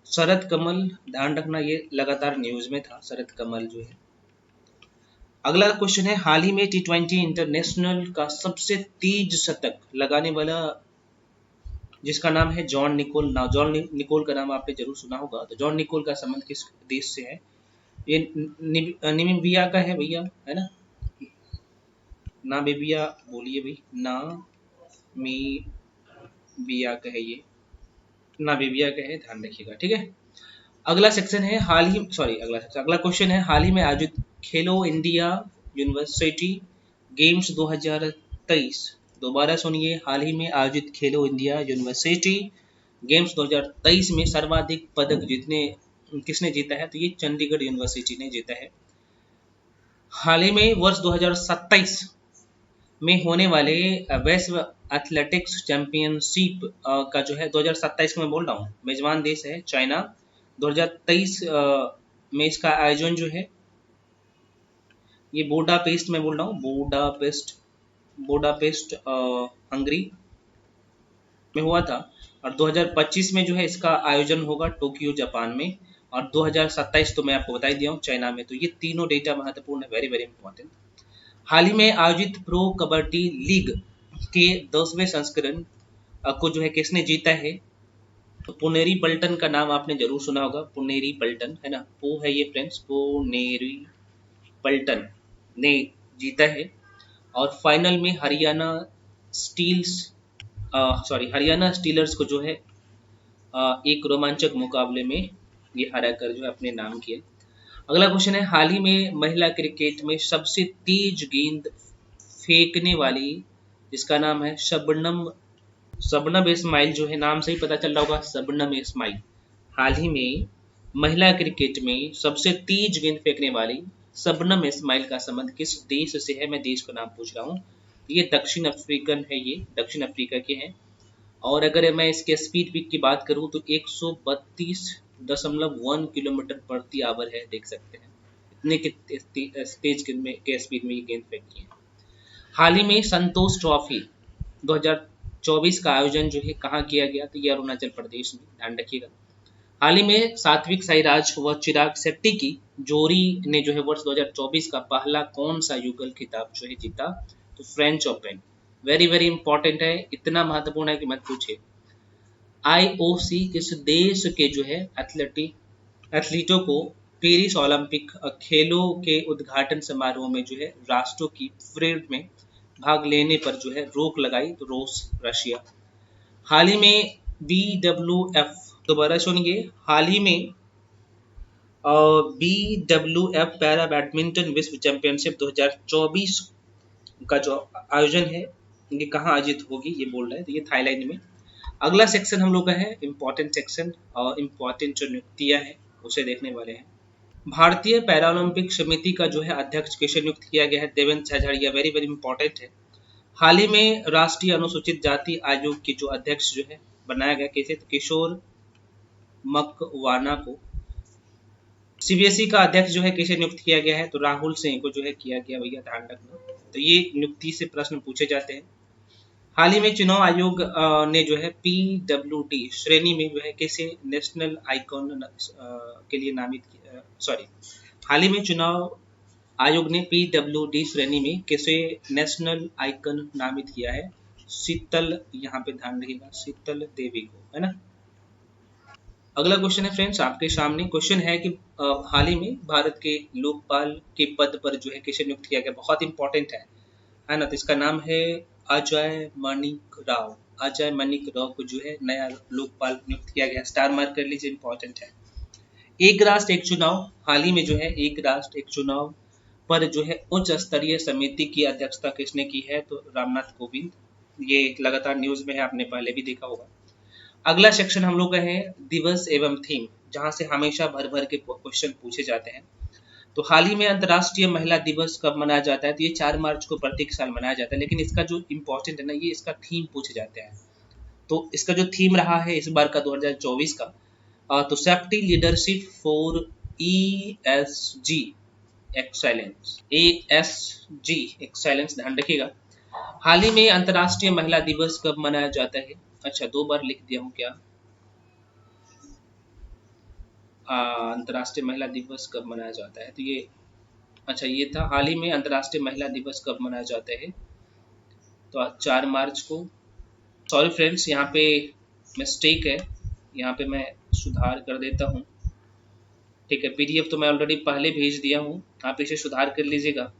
शरद कमल, ध्यान रखना ये लगातार न्यूज में था, शरद कमल जो है। अगला क्वेश्चन है हाल ही में T20 इंटरनेशनल का सबसे तेज शतक लगाने वाला, जिसका नाम है जॉन निकोल। ना जॉन निकोल का नाम आपने जरूर सुना होगा। तो जॉन निकोल का संबंध किस देश से है? ये नामीबिया का है भैया, है ना, नामीबिया बोलिए भाई, नामीबिया का है ये, नामीबिया का है, ध्यान रखिएगा, ठीक है। अगला सेक्शन है अगला क्वेश्चन है हाल ही में आयोजित खेलो इंडिया यूनिवर्सिटी गेम्स 2023। दोबारा सुनिए, हाल ही में आयोजित खेलो इंडिया यूनिवर्सिटी गेम्स 2023 में सर्वाधिक पदक किसने जीता है? तो ये चंडीगढ़ यूनिवर्सिटी ने जीता है। हाल ही में वर्ष 2027 में होने वाले विश्व एथलेटिक्स चैंपियनशिप का जो है 2027 में बोल रहा हूँ, मेजबान देश है चाइना। 2023 में इसका आयोजन जो है ये बुडापेस्ट में बोल रहा हूँ, बुडापेस्ट हंगरी में हुआ था। और 2025 में जो है इसका आयोजन होगा टोक्यो जापान में, और 2027 तो मैं आपको बता ही दिया हूँ चाइना में। तो ये तीनों डेटा महत्वपूर्ण है, वेरी वेरी इंपॉर्टेंट। हाल ही में आयोजित प्रो कबड्डी लीग के 10वें संस्करण को जो है किसने जीता है? तो पुनेरी पल्टन का नाम आपने जरूर सुना होगा, पुनेरी पल्टन, है ना, पो है ये फ्रेंड्स, पुनेरी पल्टन ने जीता है। और फाइनल में हरियाणा स्टीलर्स को जो है एक रोमांचक मुकाबले में ये हरा कर जो है अपने नाम किया। अगला क्वेश्चन है हाल ही में महिला क्रिकेट में सबसे तेज गेंद फेंकने वाली, जिसका नाम है शबनम इस्माइल जो है, नाम से ही पता चल रहा होगा, शबनम इस्माइल। हाल ही में महिला क्रिकेट में सबसे तेज गेंद फेंकने वाली शबनम इस्माइल का संबंध किस देश से है? मैं देश का नाम पूछ रहा हूँ। ये दक्षिण अफ्रीकन है, ये दक्षिण अफ्रीका के हैं। और अगर मैं इसके स्पीड पिक की बात करूँ तो 132.1 किलोमीटर प्रति आवर है, देख सकते हैं इतने तेज के स्पीड में ये गेंद फेंकी है। हाल ही में संतोष ट्रॉफी 2024 का आयोजन जो है कहाँ किया गया? तो ये अरुणाचल प्रदेश में, ध्यान रखिएगा। हाल ही में सात्विक साईराज व चिराग शेट्टी की जोड़ी ने जो है वर्ष 2024 का पहला कौन सा युगल खिताब जो है जीता? तो French open, very very important है, इतना महत्वपूर्ण है कि मत पूछे। आईओसी किस देश के जो है एथलीटों को पेरिस ओलंपिक खेलों के उद्घाटन समारोह में जो है राष्ट्रों की परेड में भाग लेने पर जो है रोक लगाई? तो रूस, रशिया। हाल ही में BWF, दोबारा सुनिए, हाल ही में BWF पैरा बैडमिंटन विश्व चैंपियनशिप 2024 का जो आयोजन है ये कहाँ आयोजित होगी ये बोल रहे हैं, तो ये थाईलैंड में। अगला सेक्शन हम लोग का है इम्पोर्टेंट सेक्शन, और इम्पोर्टेंट जो नियुक्तियां हैं उसे देखने वाले हैं। भारतीय पैरालंपिक समिति का जो है अध्यक्ष किसे नियुक्त किया गया है? Devendra Jhajharia, very very important है। हाल ही में राष्ट्रीय अनुसूचित जाति आयोग के जो अध्यक्ष जो है बनाया गया कैसे, तो किशोर मकवाना को। सीबीएसई का अध्यक्ष जो है किसे नियुक्त किया गया है, तो राहुल सिंह को जो है किया गया, भैया ध्यान रखना। तो ये नियुक्ति से प्रश्न पूछे जाते हैं। हाल ही में चुनाव आयोग ने जो है PWD श्रेणी में जो है किसे नेशनल आइकॉन के लिए नामित किया, सॉरी, हाल ही में चुनाव आयोग ने PWD श्रेणी में किसे नेशनल आइकन नामित किया है, शीतल, यहाँ पे ध्यान रखिएगा, शीतल देवी को, है ना। अगला क्वेश्चन है फ्रेंड्स आपके सामने। क्वेश्चन है कि हाल ही में भारत के लोकपाल के पद पर जो है किसे नियुक्त किया गया, बहुत इंपॉर्टेंट है ना। तो इसका नाम है अजय मणिक राव। अजय मणिक राव को जो है नया लोकपाल नियुक्त किया गया, स्टार मार्क कर लीजिए, इंपॉर्टेंट है। एक राष्ट्र एक चुनाव, हाल ही में जो है एक राष्ट्र एक चुनाव पर जो है उच्च स्तरीय समिति की अध्यक्षता किसने की है, तो रामनाथ कोविंद। ये लगातार न्यूज में है, आपने पहले भी देखा होगा। अगला सेक्शन हम लोग का है दिवस एवं थीम, जहां से हमेशा भर भर के क्वेश्चन पूछे जाते हैं। तो हाल ही में अंतर्राष्ट्रीय महिला दिवस कब मनाया जाता है, तो ये 4 मार्च को प्रत्येक साल मनाया जाता है, लेकिन इसका जो इम्पोर्टेंट है ना, ये इसका थीम पूछे जाते हैं। तो इसका जो थीम रहा है इस बार का 2024 का, तो safety leadership for ESG excellence, ASG excellence, ध्यान रखिएगा। हाल ही में अंतर्राष्ट्रीय महिला दिवस कब मनाया जाता है, अच्छा 2 बार लिख दिया हूँ क्या, अंतर्राष्ट्रीय महिला दिवस कब मनाया जाता है, तो ये अच्छा ये था हाल ही में अंतर्राष्ट्रीय महिला दिवस कब मनाया जाता है, तो 4 मार्च को। सॉरी फ्रेंड्स, यहाँ पे मिस्टेक है, यहाँ पे मैं सुधार कर देता हूँ, ठीक है। PDF तो मैं ऑलरेडी पहले भेज दिया हूँ, आप इसे सुधार कर लीजिएगा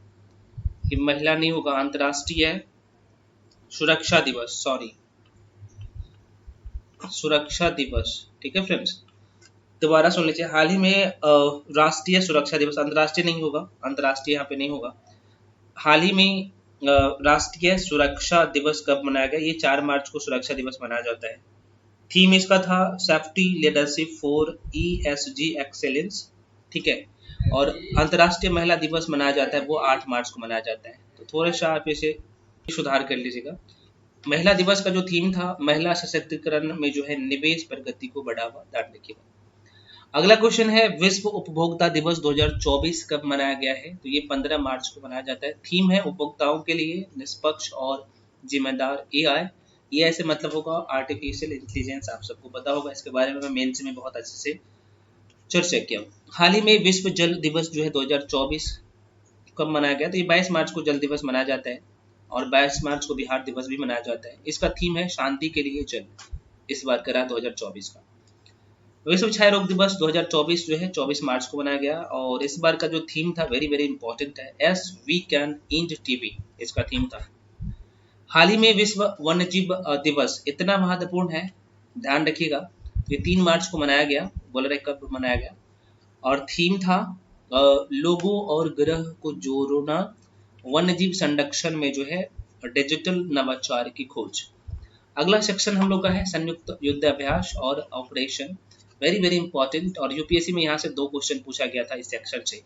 कि महिला नहीं होगा, अंतर्राष्ट्रीय सुरक्षा दिवस, सॉरी सुरक्षा दिवस, ठीक है फ्रेंड्स। दोबारा सुन लीजिए, हाल ही में राष्ट्रीय सुरक्षा दिवस, अंतर्राष्ट्रीय नहीं होगा, अंतर्राष्ट्रीय यहाँ पे नहीं होगा। हाल ही में राष्ट्रीय सुरक्षा दिवस कब मनाया गया, ये 4 मार्च को सुरक्षा दिवस मनाया जाता है। थीम इसका था safety leadership for ESG excellence, ठीक है। और अंतर्राष्ट्रीय महिला दिवस मनाया जाता है वो 8 मार्च को मनाया जाता है। तो थोड़ा सा आप इसे सुधार कर लीजिएगा। महिला दिवस का जो थीम था, महिला सशक्तिकरण में जो है निवेश प्रगति को बढ़ावा, ध्यान रखिएगा। अगला क्वेश्चन है विश्व उपभोक्ता दिवस 2024 कब मनाया गया है, तो ये 15 मार्च को मनाया जाता है। थीम है उपभोक्ताओं के लिए निष्पक्ष और जिम्मेदार AI से मतलब होगा आर्टिफिशियल इंटेलिजेंस, आप सबको पता होगा, इसके बारे में मैं मेंस में बहुत अच्छे से चर्चा किया। हाल ही में विश्व जल दिवस जो है 2024 कब मनाया गया, तो ये 22 मार्च को जल दिवस मनाया जाता है, और 22 मार्च को बिहार दिवस भी मनाया जाता है। इसका थीम है शांति के लिए जल, इस बार करा 2024 का। विश्व क्षय रोग दिवस 2024 जो है 24 मार्च को मनाया गया, और इस बार का जो थीम था वेरी वेरी इंपॉर्टेंट है, S V can and TB, इसका थीम था। हाल ही में विश्व वन्य जीव दिवस, इतना महत्वपूर्ण है, ध्यान रखिएगा, ये 3 मार्च को मनाया गया, बोल रहे कब मनाया गया, और थीम था लोगों और ग्रह को जोड़ना, वन्य जीव संरक्षण में जो है डिजिटल नवाचार की खोज। अगला सेक्शन हम लोग का है संयुक्त युद्ध अभ्यास और ऑपरेशन, वेरी वेरी इंपॉर्टेंट, और यूपीएससी में यहाँ से 2 क्वेश्चन पूछा गया था इस सेक्शन से,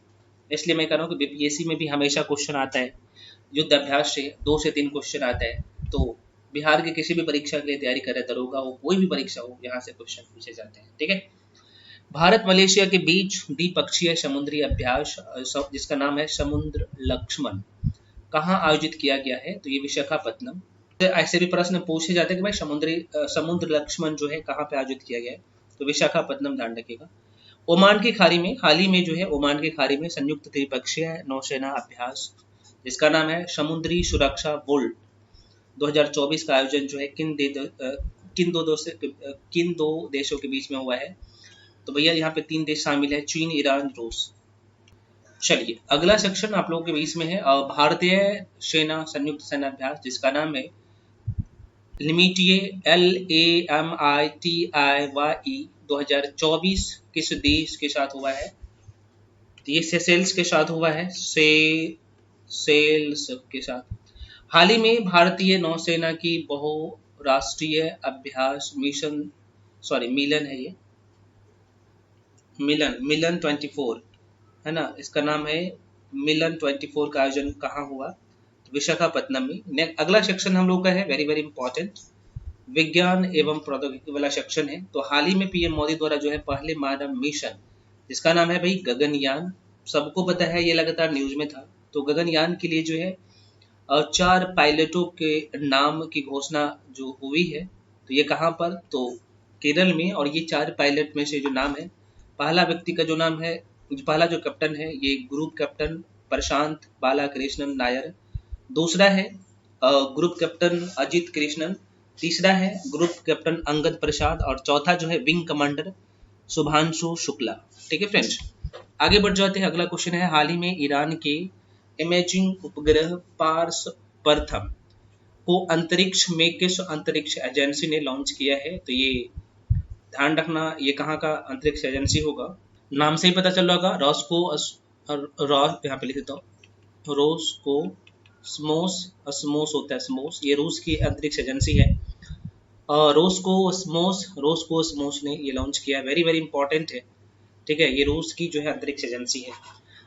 इसलिए मैं कह रहा हूँ कि बीपीएससी में भी हमेशा क्वेश्चन आता है युद्ध अभ्यास से 2 से 3 क्वेश्चन आता है। तो बिहार के किसी भी परीक्षा के लिए तैयारी करे, दरोगा हो, कोई भी परीक्षा हो, यहाँ से क्वेश्चन पूछे जाते हैं, ठीक है। भारत मलेशिया के बीच द्विपक्षीय समुद्री अभ्यास जिसका नाम है समुद्र लक्ष्मण, कहाँ आयोजित किया गया है, तो ये विशाखापत्तनम। ऐसे भी प्रश्न पूछे जाते हैं कि भाई समुद्र लक्ष्मण जो है कहाँ पे आयोजित किया गया है, तो विशाखापत्तनम, ध्यान रखिएगा। ओमान की खाड़ी में, हाल ही में जो है ओमान की खाड़ी में संयुक्त त्रिपक्षीय नौसेना अभ्यास जिसका नाम है समुद्री सुरक्षा बुल 2024 का आयोजन जो है किन दो देशों के बीच में हुआ है, तो भैया यहाँ पे 3 देश शामिल है, चीन, ईरान, रूस। चलिए अगला सेक्शन आप लोगों के बीच में है भारतीय सेना संयुक्त सेना अभ्यास जिसका नाम है लिमिटिए LAMITIYE 2024 किस देश के साथ हुआ है, तो ये सेशेल्स के साथ हुआ है, सेशेल्स के साथ। हाल ही में भारतीय नौसेना की बहुराष्ट्रीय अभ्यास मिलन है, ये मिलन 24 है ना, इसका नाम है मिलन 24 का आयोजन कहाँ हुआ, विशाखापत्तनम में। अगला सेक्शन हम लोग का है वेरी वेरी इंपॉर्टेंट, विज्ञान एवं प्रौद्योगिकी वाला सेक्शन है। तो हाल ही में पीएम मोदी द्वारा जो है पहले मानव मिशन, जिसका नाम है भाई गगनयान, सबको पता है ये लगातार न्यूज में था। तो गगनयान के लिए जो है 4 पायलटों के नाम की घोषणा जो हुई है, तो ये कहाँ पर, तो केरल में। और ये 4 पायलट में से जो नाम है, पहला व्यक्ति का जो नाम है, पहला जो कैप्टन है ये ग्रुप कैप्टन प्रशांत बालाकृष्णन नायर, दूसरा है ग्रुप कैप्टन अजित कृष्णन, तीसरा है ग्रुप कैप्टन अंगद प्रसाद, और चौथा जो है विंग कमांडर शुभांशु शुक्ला। ठीक है फ्रेंड्स, आगे बढ़ जाते हैं। अगला क्वेश्चन है, हाल ही में ईरान के इमेजिंग उपग्रह पार्स प्रथम को अंतरिक्ष में किस अंतरिक्ष एजेंसी ने लॉन्च किया है? तो ये ध्यान रखना, ये कहाँ का अंतरिक्ष एजेंसी होगा, नाम से ही पता चल रहा होगा, यहाँ पे लिख देता हूँ, रोस्को स्मोस, स्मोस होता है स्मोस, ये रूस की अंतरिक्ष एजेंसी है। रोस्कोस्मोस ने ये लॉन्च किया, वेरी वेरी इंपॉर्टेंट है। ठीक है, ये रूस की जो है अंतरिक्ष एजेंसी है।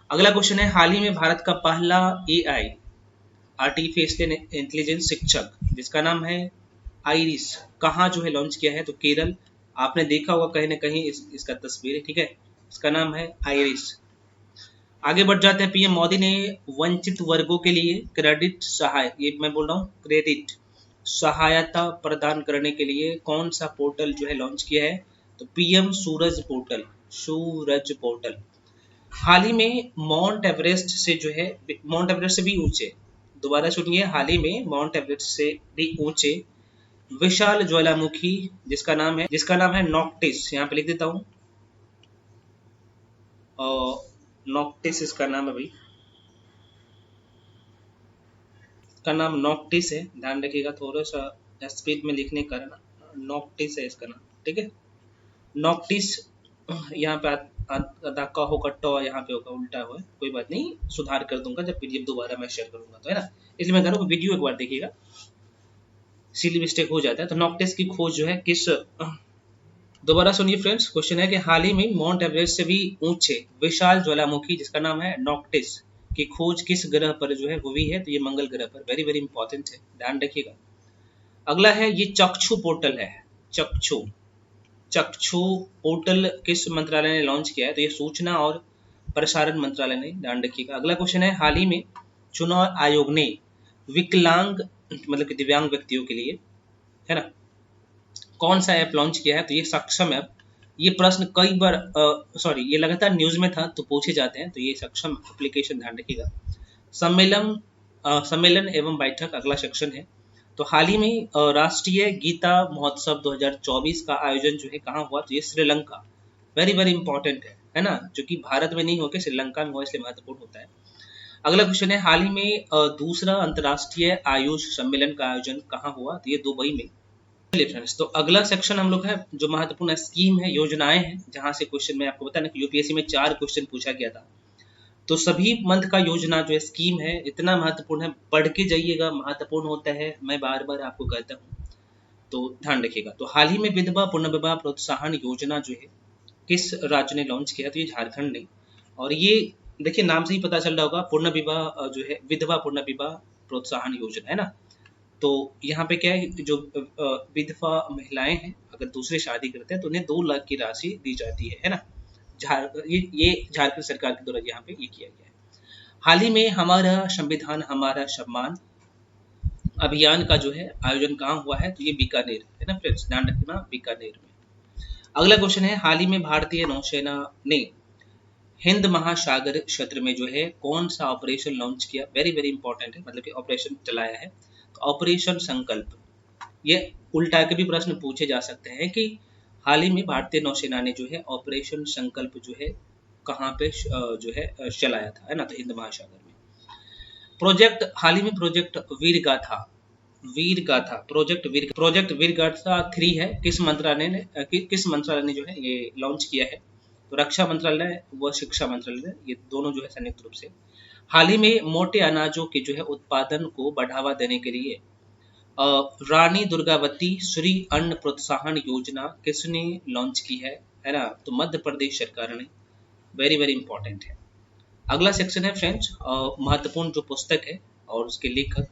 अगला क्वेश्चन है, हाल ही में भारत का पहला एआई आर्टिफिशियल इंटेलिजेंस शिक्षक, जिसका नाम है आइरिस, कहाँ जो है लॉन्च किया है? तो केरल, आपने देखा होगा कहीं ना कहीं इसका तस्वीर। ठीक है, इसका नाम है आइरिस। आगे बढ़ जाते हैं, पीएम मोदी ने वंचित वर्गों के लिए क्रेडिट सहाय, ये मैं बोल रहा हूँ क्रेडिट सहायता प्रदान करने के लिए कौन सा पोर्टल जो है लॉन्च किया है? तो पीएम सूरज पोर्टल, सूरज पोर्टल। हाल ही में माउंट एवरेस्ट से जो है, माउंट एवरेस्ट से भी ऊंचे, दोबारा सुनिए, हाल ही में माउंट एवरेस्ट से भी ऊंचे विशाल ज्वालामुखी, जिसका नाम है नॉक्टिस, यहाँ पे लिख देता हूँ, नॉक्टिस इसका नाम है भाई, इसका नाम नॉक्टिस है, ध्यान रखिएगा, थोड़ा सा स्पीड में लिखने का ना, नॉक्टिस है इसका नाम। ठीक है, नॉक्टिस, यहाँ पे का होगा टॉ, यहाँ पे होगा उल्टा हुआ है, कोई बात नहीं, सुधार कर दूंगा जब पीडीएफ दोबारा मैं शेयर करूंगा, तो है ना, इसलिए मैं कह रहा हूँ वीडियो एक बार देखिएगा, सिली मिस्टेक हो जाता है। तो नॉक्टिस की खोज जो है किस, दोबारा सुनिए फ्रेंड्स, क्वेश्चन है कि हाल ही में माउंट एवरेस्ट से भी ऊंचे विशाल ज्वालामुखी, जिसका नाम है नॉक्टिस, की खोज किस ग्रह पर जो है हुई है? तो ये मंगल ग्रह पर, वेरी वेरी इंपॉर्टेंट है, ध्यान रखिएगा। अगला है, ये चक्षु पोर्टल है, चक्षु पोर्टल किस मंत्रालय ने लॉन्च किया है? तो ये सूचना और प्रसारण मंत्रालय ने, ध्यान रखिएगा। अगला क्वेश्चन है, हाल ही में चुनाव आयोग ने विकलांग मतलब कि दिव्यांग व्यक्तियों के लिए, है ना, कौन सा ऐप लॉन्च किया है? तो ये सक्षम ऐप। ये प्रश्न कई बार ये लगातार न्यूज में था तो पूछे जाते हैं, तो ये सक्षम एप्लीकेशन, ध्यान रखिएगा। सम्मेलन एवं बैठक अगला सेक्शन है। तो हाल ही में राष्ट्रीय गीता महोत्सव 2024 का आयोजन जो है कहाँ हुआ? तो ये श्रीलंका, वेरी वेरी इंपॉर्टेंट है ना, जो कि भारत में नहीं होकर श्रीलंका में हुआ, इसलिए महत्वपूर्ण होता है। अगला क्वेश्चन है, हाल ही में दूसरा अंतर्राष्ट्रीय आयुष सम्मेलन का आयोजन कहाँ हुआ? तो ये दुबई में। चलिए फ्रेंड्स, तो अगला सेक्शन हम लोग है जो महत्वपूर्ण स्कीम है, योजनाएं हैं, जहां से क्वेश्चन में आपको बताया ना कि यूपीएससी में 4 क्वेश्चन पूछा गया था, तो सभी मंथ का योजना जो स्कीम है इतना महत्वपूर्ण है, पढ़ के जाइएगा, महत्वपूर्ण होता है, मैं बार बार आपको कहता हूँ, तो ध्यान रखिएगा। तो हाल ही में विधवा पुनर्विवाह प्रोत्साहन योजना जो है किस राज्य ने लॉन्च किया? तो ये झारखंड ने। और ये देखिए, नाम से ही पता चल रहा होगा, पुनर्विवाह जो है विधवा पुनर्विवाह प्रोत्साहन योजना, है ना। तो यहाँ पे क्या है, जो विधवा महिलाएं हैं अगर दूसरे शादी करते हैं तो उन्हें 2 लाख की राशि दी जाती है ना। ये झारखंड सरकार के द्वारा यहाँ पे ये किया गया है। हाल ही में हमारा संविधान हमारा सम्मान अभियान का जो है आयोजन कहाँ हुआ है? तो ये बीकानेर है ना फ्रेंड्स, ध्यान रखना, बीकानेर में। अगला क्वेश्चन है, हाल ही में भारतीय नौसेना ने हिंद महासागर क्षेत्र में जो है कौन सा ऑपरेशन लॉन्च किया? वेरी वेरी इंपॉर्टेंट है, मतलब कि ऑपरेशन चलाया है, तो ऑपरेशन संकल्प। ये उल्टा के भी प्रश्न पूछे जा सकते हैं कि हाल ही में भारतीय नौसेना ने जो है ऑपरेशन संकल्प जो है कहाँ पे जो है चलाया था, है ना, तो हिंद महासागर में। प्रोजेक्ट, हाल ही में प्रोजेक्ट वीर गाथा प्रोजेक्ट वीर गाथा 3 है, किस मंत्रालय ने जो है ये लॉन्च किया है? तो रक्षा मंत्रालय व शिक्षा मंत्रालय, ये दोनों जो है संयुक्त रूप से। हाल ही में मोटे अनाजों के जो है उत्पादन को बढ़ावा देने के लिए रानी दुर्गावती श्री अन्न प्रोत्साहन योजना किसने लॉन्च की है ना? तो मध्य प्रदेश सरकार ने, वेरी वेरी इंपॉर्टेंट है। अगला सेक्शन है फ्रेंड्स, महत्वपूर्ण जो पुस्तक है और उसके लेखक।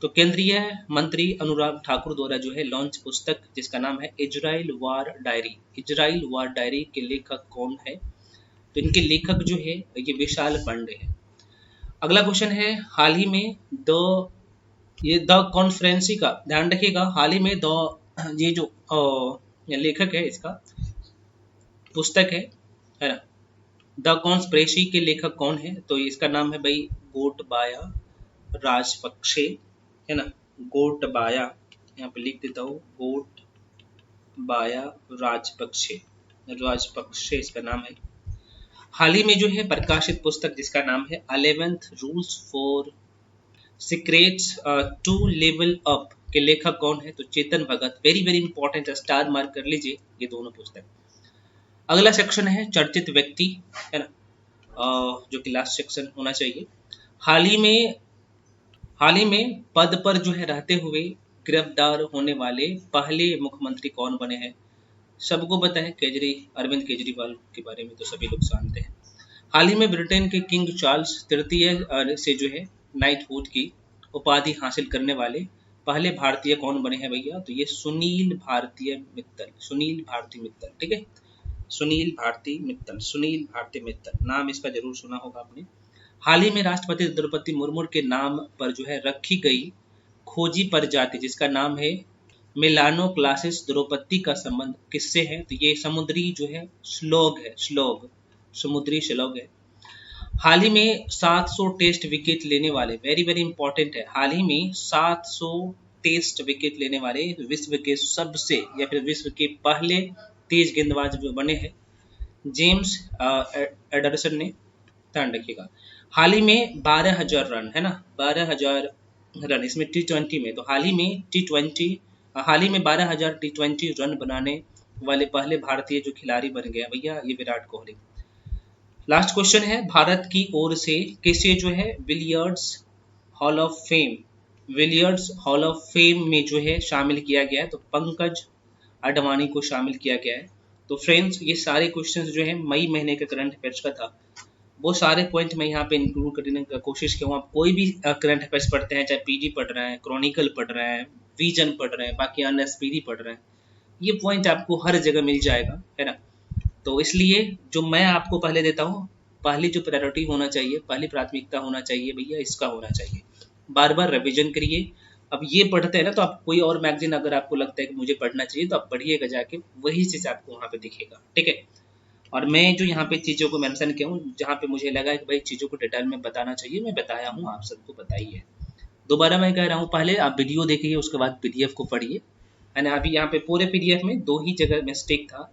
तो केंद्रीय मंत्री अनुराग ठाकुर द्वारा जो है लॉन्च पुस्तक जिसका नाम है इजराइल वार डायरी। इजराइल वार डायरी के लेखक कौन है? तो इनके लेखक जो है ये विशाल पांडे है। अगला क्वेश्चन है, हाल ही में द कॉन्फ्रेंसी का ध्यान रखिएगा, हाल ही में ये जो लेखक है इसका पुस्तक है ना, द कॉन्स्पिरेसी के लेखक कौन है? तो इसका नाम है भाई गोटबाया राजपक्षे, है ना, गोटबाया, यहाँ पे लिख देता हूँ, गोटबाया राजपक्षे इसका नाम है। हाल ही में जो है प्रकाशित पुस्तक जिसका नाम है 11th rules for secrets to level up के लेखक कौन है? तो Chetan Bhagat. Very very important, star mark कर लीजिए ये दोनों पुस्तक। अगला सेक्शन है चर्चित व्यक्ति, है ना, जो कि लास्ट सेक्शन होना चाहिए। हाल ही में पद पर जो है रहते हुए गिरफ्तार होने वाले पहले मुख्यमंत्री कौन बने हैं? सबको पता है, अरविंद केजरीवाल के बारे में तो सभी लोग जानते हैं। हाल ही में ब्रिटेन के किंग चार्ल्स तृतीय से जो है नाइटहुड की उपाधि हासिल करने वाले पहले भारतीय कौन बने हैं भैया? तो ये सुनील भारती मित्तल, ठीक है, सुनील भारती मित्तल, नाम इसका जरूर सुना होगा आपने। हाल ही में राष्ट्रपति द्रौपदी मुर्मू के नाम पर जो है रखी गई खोजी प्रजाति जिसका नाम है मेलानोक्लासिस द्रौपदी का संबंध किससे है? तो ये समुद्री जो है समुद्री श्लोग है। हाल ही में 700 टेस्ट विकेट लेने वाले, वेरी वेरी इंपॉर्टेंट है, हाल ही में 700 टेस्ट विकेट लेने वाले विश्व के सबसे या फिर विश्व के पहले तेज गेंदबाज जो बने हैं जेम्स एडरसन ने, ध्यान रखिएगा। हाल ही में 12,000 रन, है ना, 12,000 रन इसमें T20 में, तो हाल ही में 12,000 T20 रन बनाने वाले पहले भारतीय जो खिलाड़ी बन गया भैया ये विराट कोहली। लास्ट क्वेश्चन है, भारत की ओर से किसे जो है बिलियर्ड्स हॉल ऑफ फेम में जो है शामिल किया गया है? तो पंकज अडवाणी को शामिल किया गया है। तो फ्रेंड्स ये सारे क्वेश्चंस जो है मई महीने के करंट अफेयर्स का था, वो सारे पॉइंट मैं यहाँ पे इंक्लूड करने का कोशिश किया हूँ। आप कोई भी करंट अफेयर्स पढ़ते हैं, चाहे पीजी पढ़ रहे हैं, क्रॉनिकल पढ़ रहे हैं, विजन पढ़ रहे हैं, बाकी अन्य स्पीडी पढ़ रहे हैं, ये पॉइंट आपको हर जगह मिल जाएगा, है ना। तो इसलिए जो मैं आपको पहले देता हूँ, पहली जो प्रायोरिटी होना चाहिए, पहली प्राथमिकता होना चाहिए भैया इसका होना चाहिए। बार बार रिवीजन करिए। अब ये पढ़ते हैं ना, तो आप कोई और मैगजीन अगर आपको लगता है कि मुझे पढ़ना चाहिए तो आप पढ़िएगा जाके, वही चीज़ आपको वहाँ पे दिखेगा, ठीक है। और मैं जो यहाँ पे चीज़ों को मेंशन किया हूँ, जहाँ पे मुझे लगा है कि भाई चीज़ों को डिटेल में बताना चाहिए, मैं बताया हूँ, आप सबको बताइए। दोबारा मैं कह रहा हूँ, पहले आप वीडियो देखिए, उसके बाद पीडीएफ को पढ़िए, है ना। अभी यहाँ पे पूरे पीडीएफ में 2 ही जगह मिस्टेक था,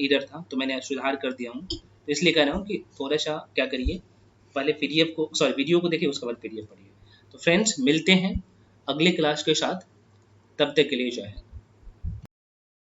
एरर था, तो मैंने सुधार कर दिया हूँ। तो इसलिए कह रहा हूँ कि थोड़ा सा क्या करिए, पहले वीडियो को देखिए, उसके बाद पीडीएफ पढ़िए। तो फ्रेंड्स मिलते हैं अगले क्लास के साथ, तब तक के लिए जय हिंद।